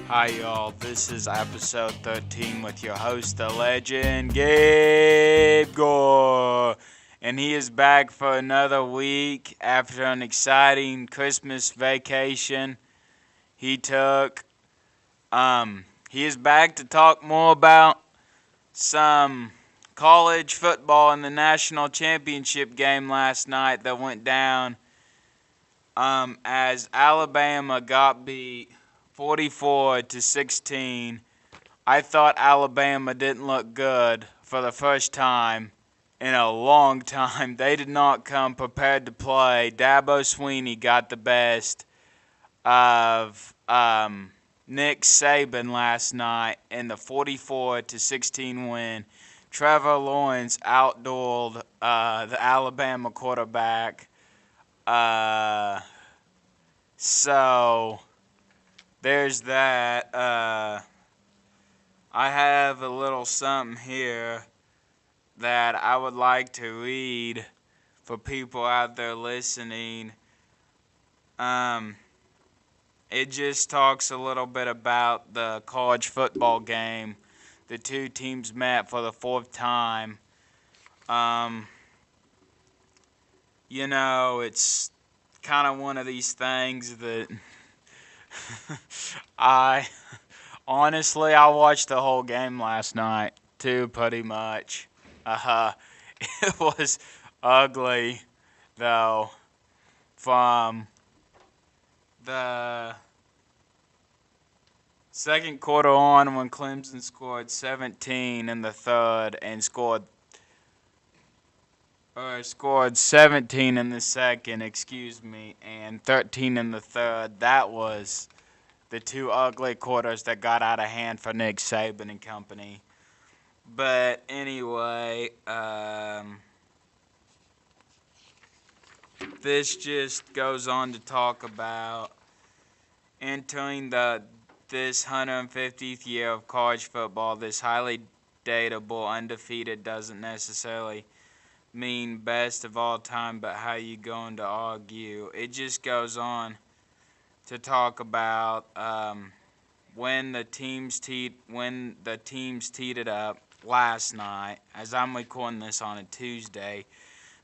Hi y'all, this is episode 13 with your host, the legend, Gabe Gore. And he is back for another week after an exciting Christmas vacation he took. He is back to talk more about some college football in the national championship game last night that went down as Alabama got beat 44-16. I thought Alabama didn't look good for the first time in a long time. They did not come prepared to play. Dabo Swinney got the best of Nick Saban last night in the 44-16 win. Trevor Lawrence outdueled the Alabama quarterback. So there's that. I have a little something here that I would like to read for people out there listening. It just talks a little bit about the college football game. The two teams met for the fourth time. It's kind of one of these things that I I watched the whole game last night too, pretty much. It was ugly though. From the second quarter on, when Clemson scored 17 in the third and scored 17 in the second, and 13 in the third. That was the two ugly quarters that got out of hand for Nick Saban and company. But anyway, this just goes on to talk about entering this 150th year of college football. This highly dateable, undefeated doesn't necessarily mean best of all time, but how you going to argue? It just goes on to talk about when the teams teed it up last night. As I'm recording this on a Tuesday,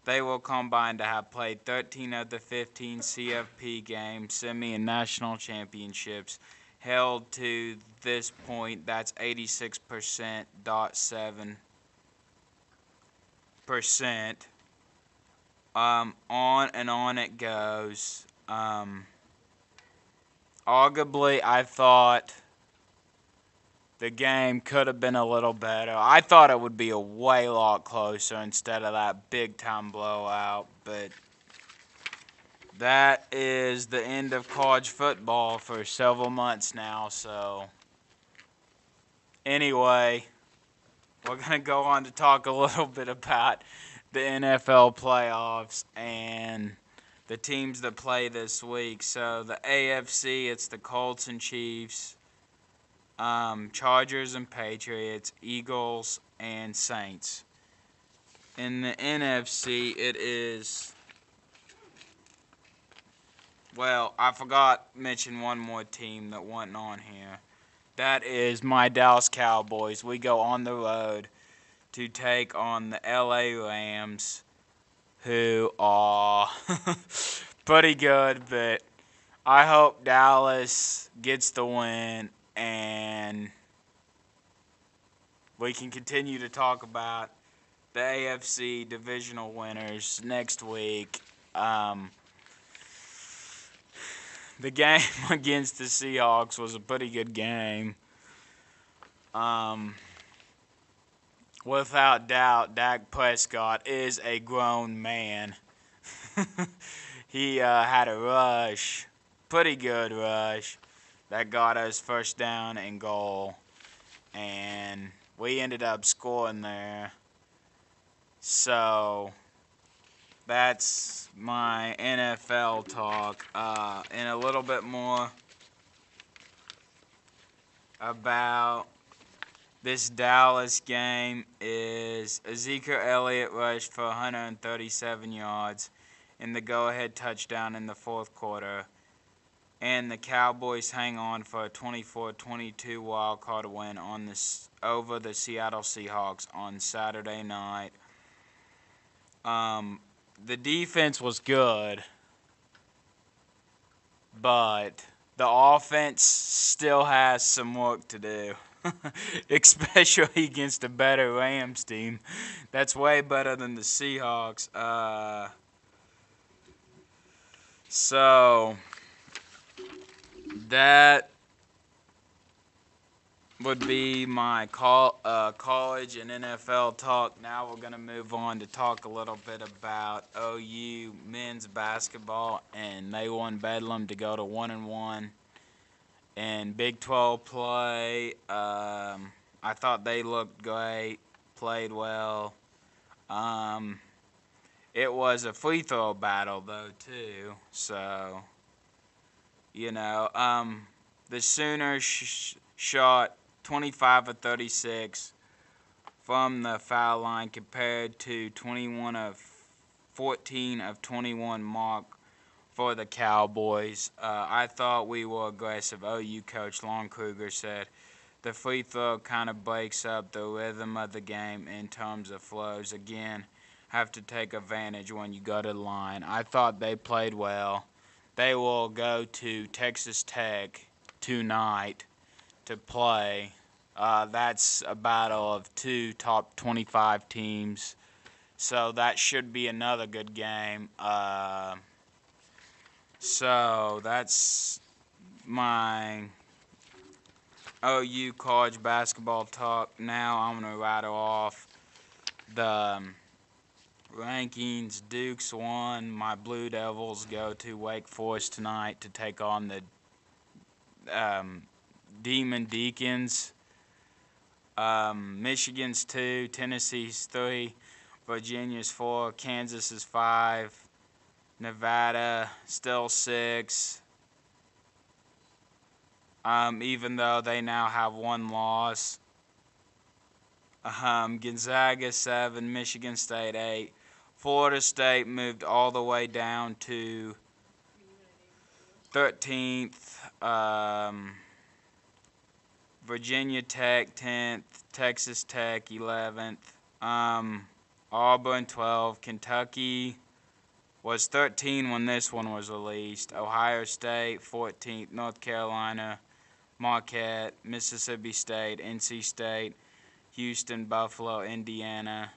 they will combine to have played 13 of the 15 CFP games, semi and national championships held to this point. That's 86.7%. On and on it goes. Arguably, I thought the game could have been a little better. I thought it would be a way lot closer instead of that big-time blowout. But that is the end of college football for several months now. So anyway, we're going to go on to talk a little bit about the NFL playoffs and the teams that play this week. So the AFC, it's the Colts and Chiefs, Chargers and Patriots, Eagles and Saints. In the NFC, it is, I forgot to mention one more team that wasn't on here. That is my Dallas Cowboys. We go on the road to take on the LA Rams, who are pretty good, but I hope Dallas gets the win and we can continue to talk about the AFC divisional winners next week. The game against the Seahawks was a pretty good game. Without doubt, Dak Prescott is a grown man. He had a rush, pretty good rush, that got us first down and goal. And we ended up scoring there. So that's my NFL talk. And a little bit more about this Dallas game is Ezekiel Elliott rushed for 137 yards in the go-ahead touchdown in the fourth quarter. and the Cowboys hang on for a 24-22 wild card win over the Seattle Seahawks on Saturday night. The defense was good, but the offense still has some work to do, especially against a better Rams team. That's way better than the Seahawks. So that would be my college and NFL talk. Now we're going to move on to talk a little bit about OU men's basketball, and they won Bedlam to go to 1-1 in Big 12 play. I thought they looked great, played well. It was a free throw battle though too, so the Sooners shot 25 of 36 from the foul line compared to 21 of 14 of 21 mark for the Cowboys. I thought we were aggressive. OU coach Lon Kruger said the free throw kind of breaks up the rhythm of the game in terms of flows. Again, have to take advantage when you go to the line. I thought they played well. They will go to Texas Tech tonight to play. That's a battle of two top 25 teams, so that should be another good game. So that's my OU college basketball talk. Now I'm going to rattle off the rankings. Duke's won. My Blue Devils go to Wake Forest tonight to take on the Demon Deacons. Michigan's 2, Tennessee's 3, Virginia's 4, Kansas is 5, Nevada still 6. Even though they now have one loss. Gonzaga 7, Michigan State 8. Florida State moved all the way down to 13th. Virginia Tech 10th. Texas Tech 11th. Auburn 12. Kentucky was 13 when this one was released. Ohio State 14th. North Carolina, Marquette, Mississippi State, NC State, Houston, Buffalo, Indiana,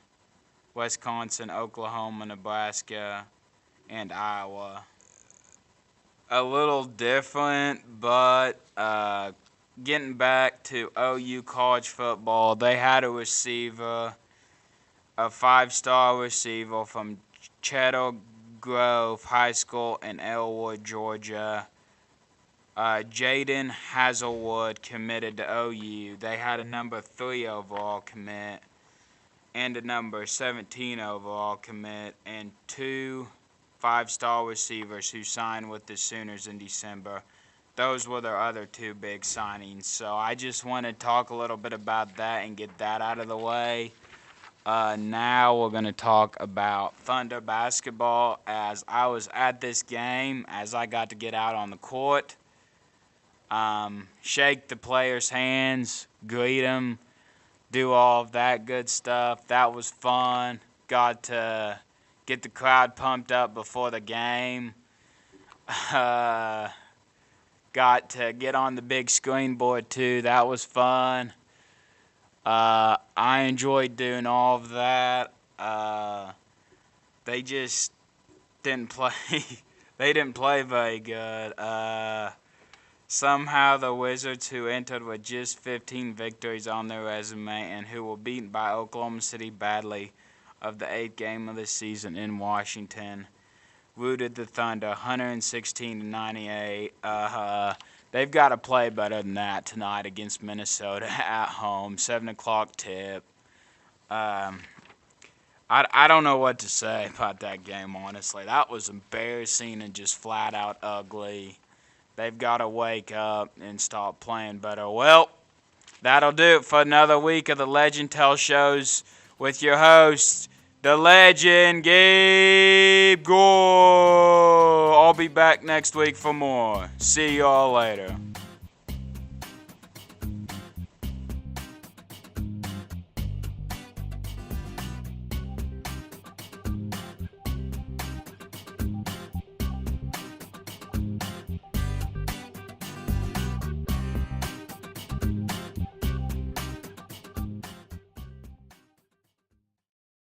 Wisconsin, Oklahoma, Nebraska, and Iowa. A little different, but getting back to OU college football, they had a receiver, a 5-star receiver from Cedar Grove High School in Elwood, Georgia. Jaden Hazelwood committed to OU. They had a number 3 overall commit and a number 17 overall commit, and 2 5-star receivers who signed with the Sooners in December. Those were their other 2 big signings. So I just want to talk a little bit about that and get that out of the way. Now we're going to talk about Thunder basketball. As I was at this game, as I got to get out on the court, shake the players' hands, greet them, do all of that good stuff. That was fun. Got to get the crowd pumped up before the game. Got to get on the big screen board too. That was fun. I enjoyed doing all of that. They just didn't play. They didn't play very good. Somehow the Wizards, who entered with just 15 victories on their resume and who were beaten by Oklahoma City badly of the 8th game of the season in Washington, routed the Thunder 116-98. They've got to play better than that tonight against Minnesota at home, 7 o'clock tip. I don't know what to say about that game, honestly. That was embarrassing and just flat out ugly. They've got to wake up and stop playing better. Well, that'll do it for another week of the Legend Tell shows with your host, the legend, Gabe Gore. I'll be back next week for more. See y'all later.